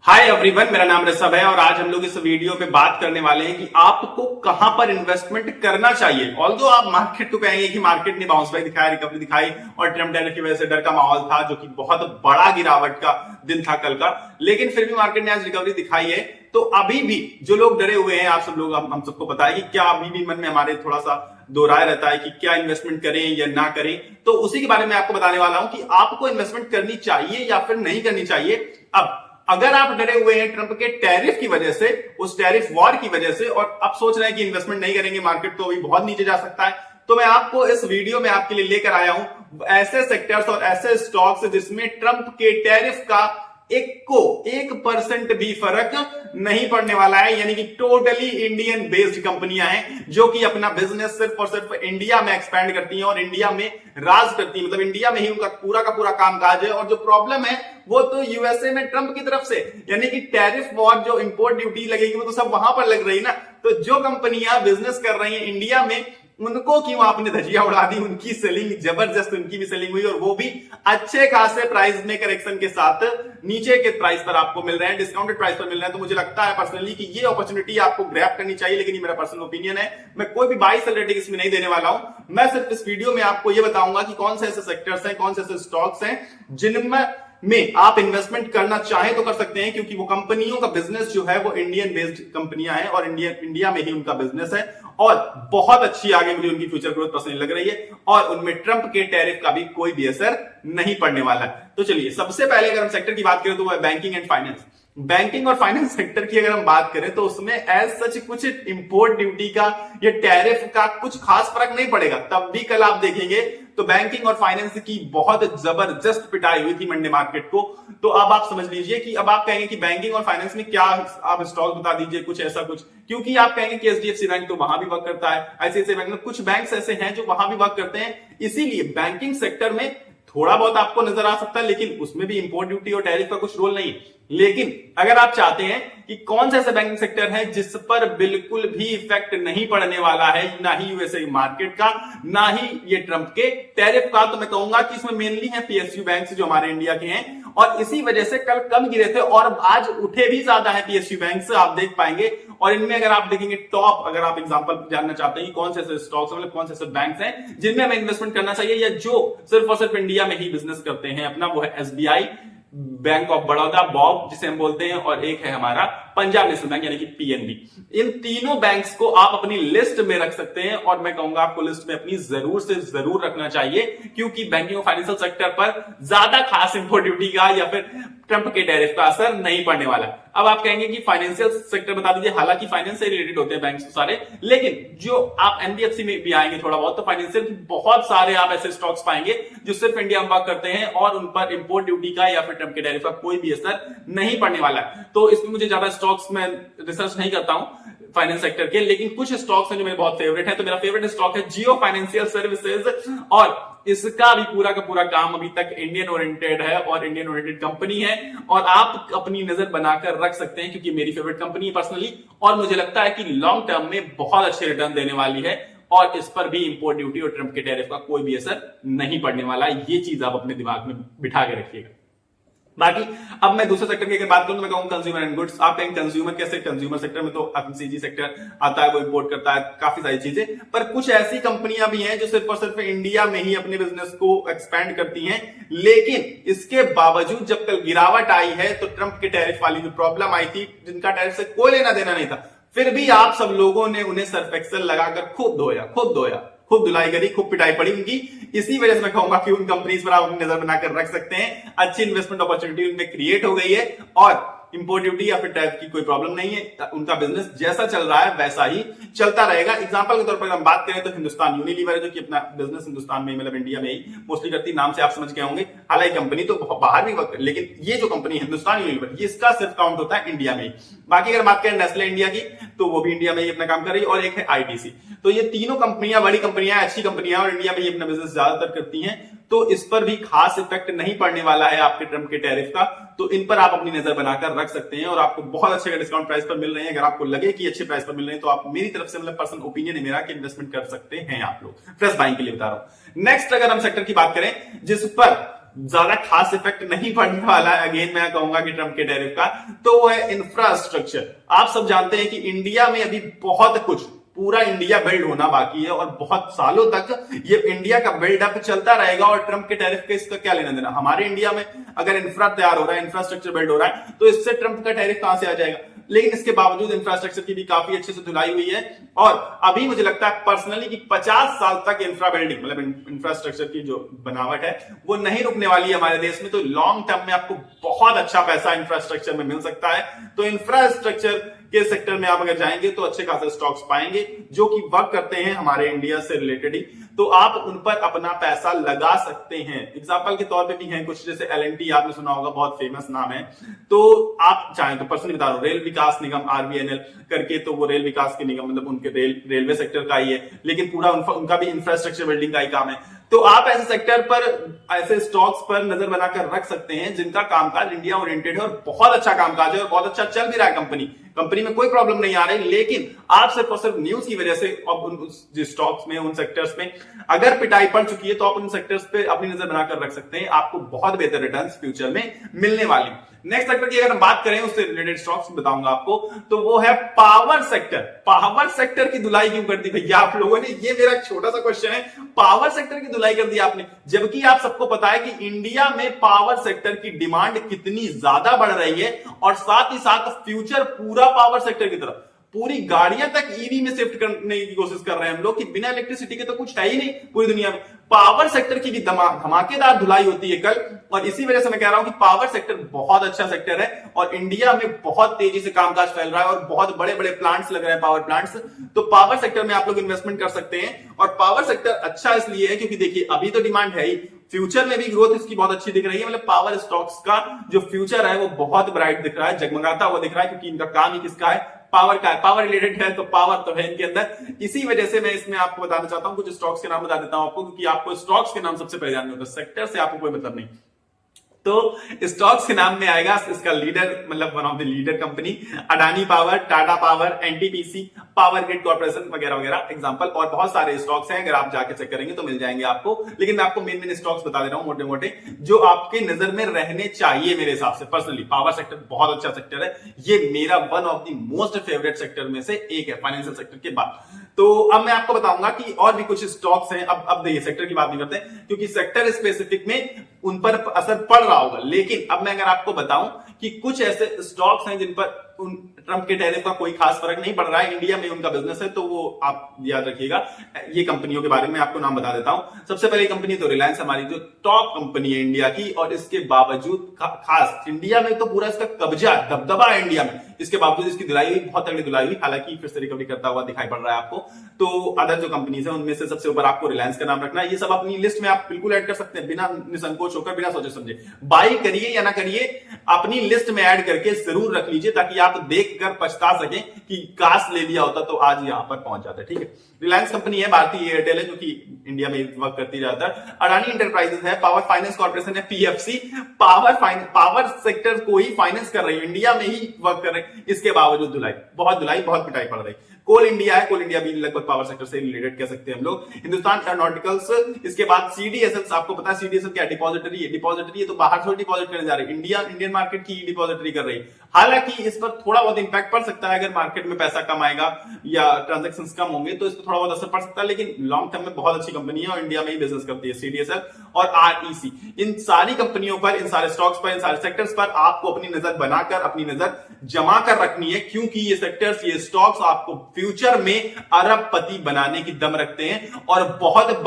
Hi everyone, मेरा नाम ऋषभ है और आज हम लोग इस वीडियो पे बात करने वाले हैं कि आपको कहां पर इन्वेस्टमेंट करना चाहिए। ऑल्दो आप मार्केट को कहेंगे कि मार्केट ने बाउंस बैक दिखाया, रिकवरी दिखाई और ट्रम्प टैरिफ की वजह से डर का माहौल था, जो कि बहुत बड़ा गिरावट का दिन था कल का, लेकिन फिर भी मार्केट ने आज रिकवरी दिखाई है। तो अभी भी जो लोग डरे हुए हैं, आप सब लोग, हम सबको पता है कि क्या अभी भी मन में हमारे थोड़ा सा दो राय रहता है कि क्या इन्वेस्टमेंट करें या ना करें। तो उसी के बारे में आपको बताने वाला हूं कि आपको इन्वेस्टमेंट करनी चाहिए या फिर नहीं करनी चाहिए। अब अगर आप डरे हुए हैं ट्रंप के टैरिफ की वजह से, उस टैरिफ वॉर की वजह से, और अब सोच रहे हैं कि इन्वेस्टमेंट नहीं करेंगे, मार्केट तो अभी बहुत नीचे जा सकता है, तो मैं आपको इस वीडियो में आपके लिए लेकर आया हूं ऐसे सेक्टर्स और ऐसे स्टॉक्स जिसमें ट्रंप के टैरिफ का 1% भी फर्क नहीं पड़ने वाला है। यानी कि टोटली इंडियन बेस्ड कंपनियां हैं जो कि अपना बिजनेस सिर्फ और सिर्फ इंडिया में एक्सपैंड करती हैं और इंडिया में राज करती हैं, मतलब इंडिया में ही उनका पूरा का पूरा कामकाज है। और जो प्रॉब्लम है वो तो यूएसए में ट्रंप की तरफ से, यानी कि टैरिफ वॉर, जो इंपोर्ट ड्यूटी लगेगी वो तो सब वहां पर लग रही ना। तो जो कंपनियां बिजनेस कर रही हैं इंडिया में, उनको क्यों आपने धजिया उड़ा दी, उनकी सेलिंग जबरदस्त, उनकी भी सेलिंग हुई और वो भी अच्छे खासे प्राइस में करेक्शन के साथ नीचे के प्राइस पर आपको मिल रहे हैं, डिस्काउंटेड प्राइस पर मिल रहे हैं। तो मुझे लगता है पर्सनली कि ये अपॉर्चुनिटी आपको ग्रैब करनी चाहिए, लेकिन ये मेरा पर्सनल ओपिनियन है। मैं कोई भी बाई सेल रेटिंग इसमें नहीं देने वाला हूं। मैं सिर्फ इस वीडियो में आपको ये बताऊंगा कि कौन से ऐसे सेक्टर्स हैं, कौन से ऐसे स्टॉक्स हैं जिनमें आप इन्वेस्टमेंट करना चाहें तो कर सकते हैं, क्योंकि वो कंपनियों का बिजनेस जो है वो इंडियन बेस्ड कंपनियां हैं और इंडिया में ही उनका बिजनेस है और बहुत अच्छी आगे मुझे उनकी फ्यूचर ग्रोथ पर्सनली लग रही है और उनमें ट्रंप के टैरिफ का भी कोई भी असर नहीं पड़ने वाला है। तो चलिए, सबसे पहले अगर हम सेक्टर की बात करें तो वो है बैंकिंग एंड फाइनेंस। बैंकिंग और फाइनेंस सेक्टर की अगर हम बात करें तो उसमें एज सच कुछ इंपोर्ट ड्यूटी का या टैरिफ का कुछ खास फर्क नहीं पड़ेगा। तब भी कल आप देखेंगे तो बैंकिंग और फाइनेंस की बहुत जबरदस्त पिटाई हुई थी मंडे मार्केट को। तो अब आप समझ लीजिए कि अब आप कहेंगे कि बैंकिंग और फाइनेंस में क्या, आप स्टॉक बता दीजिए कुछ ऐसा कुछ, क्योंकि आप कहेंगे कि एचडीएफसी बैंक तो वहां भी वर्क करता है, आईसीआईसीआई बैंक में कुछ बैंक्स ऐसे हैं जो वहां भी वर्क करते हैं। इसीलिए बैंकिंग सेक्टर में थोड़ा बहुत आपको नजर आ सकता है, लेकिन उसमें भी इंपोर्ट ड्यूटी और टैरिफ का कुछ रोल नहीं। लेकिन अगर आप चाहते हैं कि कौन से ऐसे बैंकिंग सेक्टर है जिस पर बिल्कुल भी इफेक्ट नहीं पड़ने वाला है, ना ही यूएसए मार्केट का, ना ही ये ट्रंप के टैरिफ का, तो मैं कहूंगा कि इसमें मेनली है पीएसयू बैंक जो हमारे इंडिया के हैं और इसी वजह से कल कम गिरे थे और आज उठे भी ज्यादा है पीएसयू बैंक से, आप देख पाएंगे। और इनमें अगर आप देखेंगे टॉप, अगर आप एग्जांपल जानना चाहते हैं कि कौन से ऐसे स्टॉक्स, मतलब कौन से ऐसे बैंक्स हैं जिनमें हमें इन्वेस्टमेंट करना चाहिए या जो सिर्फ और सिर्फ इंडिया में ही बिजनेस करते हैं अपना, वो है SBI, bank of Baroda Bob जिसे हम बोलते हैं, और एक है हमारा पंजाब नेशनल बैंक यानी कि पीएनबी। इन तीनों बैंक्स को आप अपनी लिस्ट में रख सकते हैं और मैं कहूंगा आपको लिस्ट में अपनी जरूर से जरूर रखना चाहिए, क्योंकि बैंकिंग और फाइनेंशियल सेक्टर पर ज्यादा खास इंपोर्ट ड्यूटी का या फिर ट्रंप के टैरिफ का असर नहीं पड़ने वाला। अब आप कहेंगे कि फाइनेंशियल सेक्टर बता दीजिए, हालांकि फाइनेंस से रिलेटेड होते हैं बैंक सारे, लेकिन जो आप एनबीएफसी में भी आएंगे थोड़ा बहुत, तो फाइनेंशियल बहुत सारे आप ऐसे स्टॉक्स पाएंगे जो सिर्फ इंडिया में वर्क करते हैं और उन पर इंपोर्ट ड्यूटी का या फिर ट्रंप के टैरिफ का कोई भी असर नहीं पड़ने वाला है। तो इसमें मुझे ज्यादा स्टॉक्स में रिसर्च नहीं करता हूं फाइनेंस सेक्टर के, लेकिन कुछ स्टॉक्स हैं जो मेरे बहुत फेवरेट हैं। तो मेरा फेवरेट स्टॉक है जियो फाइनेंशियल सर्विसेज और इसका भी पूरा का पूरा काम अभी तक इंडियन ओरिएंटेड है और इंडियन ओरिएंटेड कंपनी है और आप अपनी नजर बनाकर रख सकते हैं, क्योंकि मेरी फेवरेट कंपनी है पर्सनली और मुझे लगता है कि लॉन्ग टर्म में बहुत अच्छे रिटर्न देने वाली है और इस पर भी इंपोर्ट ड्यूटी और ट्रंप के टैरिफ का कोई भी असर नहीं पड़ने वाला। ये चीज आप अपने दिमाग में बिठा के रखिएगा। बाकी अब मैं दूसरे सेक्टर की अगर बात करूं तो मैं कहूंगा कंज्यूमर एंड गुड्स। आप कहेंगे कंज्यूमर कैसे, कंज्यूमर सेक्टर में तो एफएमसीजी सेक्टर आता है, वो इंपोर्ट करता है काफी सारी चीजें, पर कुछ ऐसी कंपनियां भी हैं जो सिर्फ और सिर्फ इंडिया में ही अपने बिजनेस को एक्सपैंड करती हैं। लेकिन इसके बावजूद जब कल गिरावट आई है तो ट्रंप के टैरिफ वाली जो प्रॉब्लम आई थी, जिनका टैरिफ से कोई लेना देना नहीं था, फिर भी आप सब लोगों ने उन्हें सर्फ एक्सेल लगाकर खूब धोया, खूब धुलाई करी, खूब पिटाई पड़ी उनकी। इसी वजह से मैं कहूंगा कि उन कंपनीज पर आप अपनी नजर बनाकर रख सकते हैं। अच्छी इन्वेस्टमेंट अपॉर्चुनिटी उनमें क्रिएट हो गई है और इंपोर्ट ड्यूटी या फिर टैरिफ की कोई प्रॉब्लम नहीं है। उनका बिजनेस जैसा चल रहा है वैसा ही चलता रहेगा। एग्जांपल के तौर पर हम बात करें तो हिंदुस्तान यूनिलीवर है, जो कि अपना बिजनेस हिंदुस्तान में, मतलब इंडिया में ही मोस्टली करती, नाम से आप समझ गए होंगे। हालांकि कंपनी तो बाहर भी वर्क, लेकिन ये जो कंपनी हिंदुस्तान यूनिलीवर, ये इसका सिर्फ काउंट होता है इंडिया में ही। बाकी अगर बात करें नेस्ले इंडिया की, तो वो भी इंडिया में ही अपना काम कर रही है और एक है आईटीसी। तो ये तीनों कंपनियां बड़ी कंपनियां, अच्छी कंपनियां और इंडिया में ही अपना बिजनेस ज्यादातर करती हैं। तो इस पर भी खास इफेक्ट नहीं पड़ने वाला है आपके ट्रंप के टैरिफ का। तो इन पर आप अपनी नजर बनाकर रख सकते हैं और आपको बहुत अच्छे डिस्काउंट प्राइस पर मिल रहे हैं। अगर आपको लगे कि अच्छे प्राइस पर मिल रहे हैं तो आप, मेरी तरफ से मतलब पर्सनल ओपिनियन है मेरा, कि इन्वेस्टमेंट कर सकते हैं आप लोग, फ्रेश बाइंग के लिए बता रहा हूं। नेक्स्ट अगर हम सेक्टर की बात करें जिस पर ज्यादा खास इफेक्ट नहीं पड़ने वाला है, अगेन मैं कहूंगा कि ट्रंप के टैरिफ का, तो वो है इंफ्रास्ट्रक्चर। आप सब जानते हैं कि इंडिया में अभी बहुत कुछ, पूरा इंडिया बिल्ड होना बाकी है और बहुत सालों तक ये इंडिया का बिल्डअप चलता रहेगा। और ट्रंप के टैरिफ के इसका क्या लेना देना? हमारे इंडिया में अगर इंफ्रा तैयार हो रहा है, इंफ्रास्ट्रक्चर बिल्ड हो रहा है, तो इससे ट्रंप का टैरिफ कहां से आ जाएगा? लेकिन इसके बावजूद इंफ्रास्ट्रक्चर की भी काफी अच्छे से धुलाई हुई है। और अभी मुझे लगता है पर्सनली कि 50 साल तक इंफ्रा बिल्डिंग, मतलब इंफ्रास्ट्रक्चर की जो बनावट है वो नहीं रुकने वाली है हमारे देश में। तो लॉन्ग टर्म में आपको बहुत अच्छा पैसा इंफ्रास्ट्रक्चर में मिल सकता है। तो इंफ्रास्ट्रक्चर के सेक्टर में आप अगर जाएंगे तो अच्छे खासे स्टॉक्स पाएंगे जो कि वर्क करते हैं हमारे इंडिया से रिलेटेड ही, तो आप उन पर अपना पैसा लगा सकते हैं। एग्जांपल के तौर पे भी हैं कुछ, जैसे L&T आपने सुना होगा, बहुत फेमस नाम है। तो आप चाहें तो पर्सनली बता रहा हूं, रेल विकास निगम RVNL करके, तो वो रेल विकास के निगम मतलब उनके रेलवे सेक्टर का ही है, लेकिन पूरा उनका भी इंफ्रास्ट्रक्चर बिल्डिंग का ही काम है। तो आप ऐसे सेक्टर पर, ऐसे स्टॉक्स पर नजर बनाकर रख सकते हैं जिनका कामकाज इंडिया ओरिएंटेड है और बहुत अच्छा कामकाज है और बहुत अच्छा चल भी रहा है। कंपनी में कोई प्रॉब्लम नहीं आ रही, लेकिन आप सिर्फ और सिर्फ न्यूज की वजह से अब उन स्टॉक्स में, उन सेक्टर्स में अगर पिटाई पड़ चुकी है, तो आप उन सेक्टर्स पे अपनी नजर बनाकर रख सकते हैं। आपको बहुत बेहतर रिटर्न्स फ्यूचर में मिलने वाली। नेक्स्ट सेक्टर की अगर हम बात करें, उससे रिलेटेड स्टॉक्स बताऊंगा आपको, तो वो है पावर सेक्टर। पावर सेक्टर की धुलाई क्यों कर दी भैया आप लोगों ने? ये मेरा एक छोटा सा क्वेश्चन है। पावर सेक्टर की धुलाई कर दी आपने, जबकि आप सबको पता है कि इंडिया में पावर सेक्टर की डिमांड कितनी ज्यादा बढ़ रही है और साथ ही साथ फ्यूचर पूरा पावर सेक्टर की तरफ, पूरी गाड़ियां तक ईवी में शिफ्ट करने की कोशिश कर रहे हैं हम लोग कि बिना इलेक्ट्रिसिटी के तो कुछ है ही नहीं पूरी दुनिया में। पावर सेक्टर की भी धमाकेदार धुलाई होती है कल, और इसी वजह से मैं कह रहा हूं कि पावर सेक्टर बहुत अच्छा सेक्टर है और इंडिया में बहुत तेजी से कामकाज फैल रहा है और बहुत बड़े बड़े प्लांट्स लग रहे हैं, पावर प्लांट्स। तो पावर सेक्टर में आप लोग इन्वेस्टमेंट कर सकते हैं। और पावर सेक्टर अच्छा इसलिए है क्योंकि देखिए अभी तो डिमांड है ही, फ्यूचर में भी ग्रोथ इसकी बहुत अच्छी दिख रही है। मतलब पावर स्टॉक्स का जो फ्यूचर है वो बहुत ब्राइट दिख रहा है, जगमगाता हुआ दिख रहा है, क्योंकि इनका काम ही किसका है? पावर का है। पावर रिलेटेड है तो पावर तो है इनके अंदर। इसी वजह से मैं इसमें आपको बताना चाहता हूं, कुछ स्टॉक्स के नाम बता देता हूं आपको, क्योंकि आपको स्टॉक्स के नाम सबसे पहले जानने होते हैं, सेक्टर से आपको कोई मतलब नहीं। तो स्टॉक्स के नाम में आएगा इसका लीडर, मतलब one of the leader company, Adani power, Tata power, NTPC, power grid corporation वगैरह वगैरह एग्जांपल। और बहुत सारे स्टॉक्स हैं, अगर आप जाके चेक करेंगे तो मिल जाएंगे आपको। लेकिन मैं आपको मेन स्टॉक्स बता दे रहा हूं मोटे मोटे, जो आपके नजर में रहने चाहिए मेरे हिसाब से। पर्सनली पावर सेक्टर बहुत अच्छा सेक्टर है, ये मेरा one of the most favourite sector में से एक है फाइनेंशियल सेक्टर के बाद। तो अब मैं आपको बताऊंगा कि और भी कुछ स्टॉक्स हैं। अब देखिए सेक्टर की बात नहीं करते क्योंकि सेक्टर स्पेसिफिक में उन पर असर पड़ रहा होगा, लेकिन अब मैं अगर आपको बताऊं कि कुछ ऐसे स्टॉक्स हैं जिन पर उन ट्रंप के टैरिफ का कोई खास फर्क नहीं पड़ रहा है, इंडिया में उनका बिजनेस है, तो वो आप याद रखिएगा। ये कंपनियों के बारे में आपको नाम बता देता हूं। सबसे पहली कंपनी तो रिलायंस, हमारी जो टॉप कंपनी है इंडिया की, और इसके बावजूद खास इंडिया में तो पूरा इसका कब्जा, दबदबा है इंडिया में, इसके बावजूद इसकी धुलाई हुई, बहुत तगड़ी धुलाई हुई, हालांकि फिर से रिकवरी करता हुआ दिखाई पड़ रहा है आपको। तो अदर जो कंपनीज है उनमें से सबसे ऊपर आपको रिलायंस का नाम रखना है। ये सब अपनी लिस्ट में आप बिल्कुल ऐड कर सकते हैं, बिना निसंकोच होकर, बिना सोचे समझे। बाई करिए या ना करिए, अपनी लिस्ट में ऐड करके जरूर रख लीजिए, ताकि आप देखकर पछता सकें कि काश ले लिया होता तो आज यहां पर पहुंच जाता। ठीक है, रिलायंस कंपनी है, भारतीय एयरटेल है जो कि इंडिया में वर्क करती रहता है, अडानी इंटरप्राइजेस है, पावर फाइनेंस कॉर्पोरेशन है, PFC, पावर सेक्टर को ही फाइनेंस कर रही है, इंडिया में ही वर्क कर रही है, इसके बावजूद धुलाई, बहुत पिटाई पड़ रही। कोल इंडिया है, कोल इंडिया भी लगभग पावर सेक्टर से रिलेटेड कह सकते हैं हम लोग। हिंदुस्तान एरोनॉटिकल्स, इसके बाद CDSL, आपको पता है CDSL क्या डिपॉजिटरी है? डिपॉजिटरी है तो बाहर से डिपॉजिट करने जा रही है, इंडियन मार्केट की डिपॉजिटरी कर रही है। हालांकि इस पर थोड़ा बहुत इंपैक्ट पड़ सकता है, अगर मार्केट में पैसा कम आएगा या ट्रांजेक्शन कम होंगे तो इस पर थोड़ा बहुत असर पड़ सकता है, लेकिन लॉन्ग टर्म में बहुत अच्छी कंपनी है और इंडिया में ही बिजनेस करती है CDSL और REC। इन सारी कंपनियों पर, इन सारे स्टॉक्स पर, इन सारे सेक्टर्स पर आपको अपनी नजर बनाकर, अपनी नजर जमा कर रखनी है, क्योंकि ये सेक्टर्स, ये स्टॉक्स आपको फ्यूचर में अरबपति बनाने की दम रखते हैं और बहुत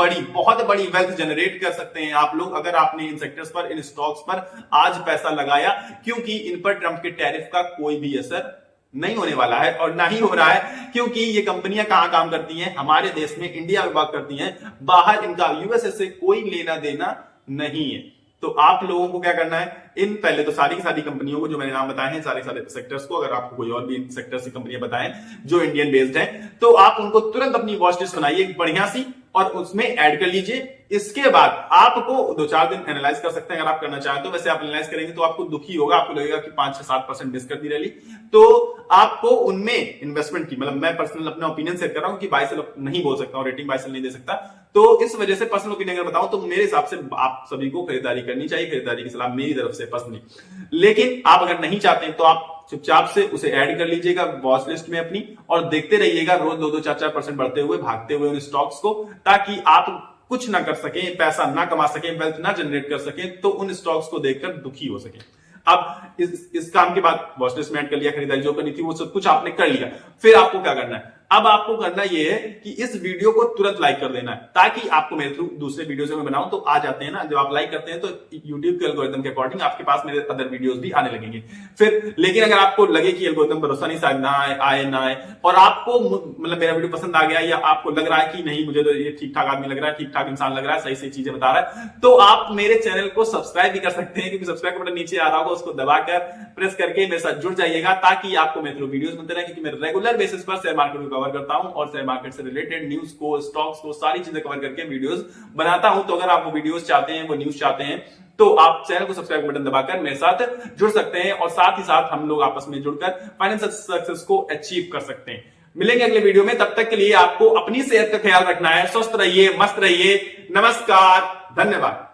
बड़ी वेल्थ जनरेट कर सकते हैं आप लोग, अगर आपने इन सेक्टर्स पर, इन स्टॉक्स पर आज पैसा लगाया, क्योंकि इन पर ट्रंप के टैरिफ का कोई भी असर नहीं होने वाला है और ना ही हो रहा है, क्योंकि ये कंपनियां कहां काम करती हैं? हमारे देश में, इंडिया में वर्क करती हैं, बाहर इनका USA से कोई लेना देना नहीं है। तो आप लोगों को क्या करना है, इन पहले तो सारी की सारी कंपनियों को जो मैंने नाम बताए हैं, सारे सेक्टर्स को, अगर आपको कोई और भी सेक्टर्स की कंपनियां बताएं जो इंडियन बेस्ड हैं, तो आप उनको तुरंत अपनी वॉच लिस्ट बनाइए बढ़िया सी और उसमें ऐड कर लीजिए। इसके बाद आपको 2-4 दिन एनालाइज कर सकते हैं अगर आप करना चाहें तो। वैसे आप एनालाइज करेंगे तो आपको दुखी होगा, आपको लगेगा कि 5 से 7% मिस कर दी रही, तो आपको उनमें इन्वेस्टमेंट की, मतलब मैं पर्सनल अपना ओपिनियन शेयर कर रहा हूं कि बाय सेल नहीं बोल सकता हूं, रेटिंग बाय सेल नहीं दे सकता, तो इस वजह से पर्सनल ओपिनियन अगर बताऊं तो मेरे हिसाब से आप सभी को खरीदारी करनी चाहिए, खरीदारी की सलाह मेरी तरफ से पर्सनली। लेकिन आप अगर नहीं चाहते तो आप चुपचाप से उसे ऐड कर लीजिएगा वॉच लिस्ट में अपनी, और देखते रहिएगा रोज 2-2, 4-4% बढ़ते हुए, भागते हुए उन स्टॉक्स को, ताकि आप कुछ ना कर सके, पैसा ना कमा सके, वेल्थ ना जनरेट कर सके, तो उन स्टॉक्स को देखकर दुखी हो सके। अब इस काम के बाद वॉच लिस्ट में ऐड कर लिया, खरीदारी जो करनी थी वो सब कुछ आपने कर लिया, फिर आपको क्या करना है? अब आपको करना यह है कि इस वीडियो को तुरंत लाइक कर देना है, ताकि आपको मेरे थ्रू दूसरे वीडियोस में बनाऊं तो आ जाते हैं ना, जब आप लाइक करते हैं तो YouTube के एल्गोरिथम के अकॉर्डिंग आपके पास मेरे अदर वीडियोस भी आने लगेंगे। फिर लेकिन अगर आपको लगे कि एल्गोरिथम भरोसा नहीं, शायद ना आए ना आए, और आपको मतलब मेरा वीडियो पसंद आ गया, या आपको लग रहा है कि नहीं मुझे तो ये ठीक ठाक आदमी लग रहा है, ठीक ठाक इंसान लग रहा है, सही सही चीजें बता रहा है, तो आप मेरे चैनल को सब्सक्राइब भी कर सकते हैं, क्योंकि सब्सक्राइब का बटन नीचे आ रहा होगा, उसको दबाकर प्रेस करके मेरे साथ जुड़ जाइएगा, ताकि आपको मेरे थ्रू वीडियोस मिलते रहे, क्योंकि मैं रेगुलर बेसिस पर शेयर मार्केट को कवर करता हूं और शेयर मार्केट से रिलेटेड न्यूज को, स्टॉक्स को, सारी चीजें कवर करके वीडियोस बनाता हूं। तो अगर आप वो वीडियोस चाहते हैं, वो न्यूज चाहते हैं, तो आप चैनल को सब्सक्राइब बटन दबाकर मेरे साथ जुड़ सकते हैं, और साथ ही साथ हम लोग आपस में जुड़कर फाइनेंशियल सक्सेस को अचीव कर सकते हैं। मिलेंगे अगले वीडियो में, तब तक के लिए आपको अपनी सेहत का ख्याल रखना है। स्वस्थ रहिए, मस्त रहिए। नमस्कार, धन्यवाद।